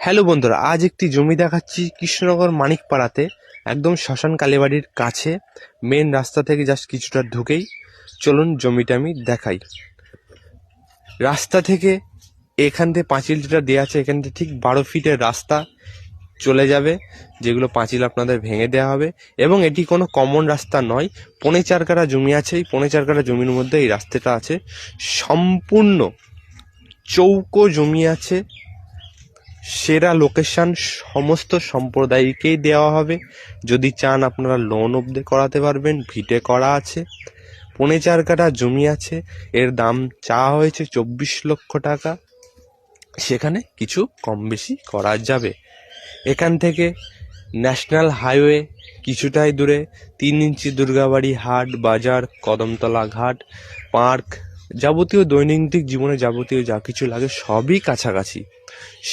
Hello বন্ধুরা, আজ একটি জমি দেখাচ্ছি কৃষ্ণনগর মানিকপাড়াতে, একদম শ্মশান কালীবাড়ির কাছে। মেন রাস্তা থেকে জাস্ট কিছুটা ঢুকেই চলুন জমিটা আমি দেখাই। রাস্তা থেকে এখান থেকে পাঁচিল যেটা দেওয়া আছে, এখান থেকে ঠিক 12 ফিটের রাস্তা চলে যাবে, যেগুলো পাঁচিল আপনাদের ভেঙে দেওয়া হবে। এবং এটি কোনো কমন রাস্তা নয়, 4.5 কাঠা জমি আছে। এই 4.5 কাঠা জমির মধ্যে এই রাস্তাটা আছে। সম্পূর্ণ চৌকো জমি আছে, সেরা লোকেশন, সমস্ত সম্প্রদায়কেই দেওয়া হবে। যদি চান আপনারা লোন অবধি করাতে পারবেন, ভিটে করা আছে। 4.5 কাঠা জমি আছে, এর দাম চাওয়া হয়েছে 24 লক্ষ টাকা। সেখানে কিছু কম বেশি করা যাবে। এখান থেকে ন্যাশনাল হাইওয়ে কিছুটাই দূরে, 3 ইঞ্চি দুর্গাবাড়ি হাট, বাজার, কদমতলা ঘাট, পার্ক, যাবতীয় দৈনন্দিন জীবনে যাবতীয় যা কিছু লাগে সবই কাছাকাছি।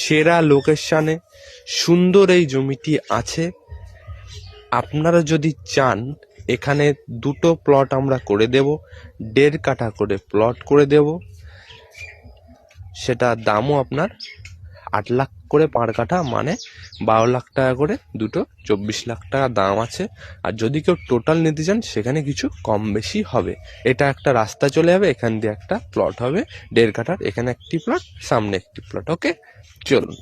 সেরা লোকেশনে সুন্দর এই জমিটি আছে। আপনারা যদি চান, এখানে 2টো প্লট আমরা করে দেব, 1.5 কাঠা করে প্লট করে দেব। সেটা দামও আপনার 8 লাখ করে পার কাঠা, মানে 12 লাখ টাকা করে দুটো, 24 লাখ টাকা দাম আছে। আর যদি কেউ টোটাল নিতে চান, সেখানে কিছু কম বেশি হবে। এটা একটা রাস্তা চলে যাবে, এখান দিয়ে একটা প্লট হবে 1.5 কাঠার, এখানে একটি প্লট, সামনে একটি প্লট। ওকে, চলুন।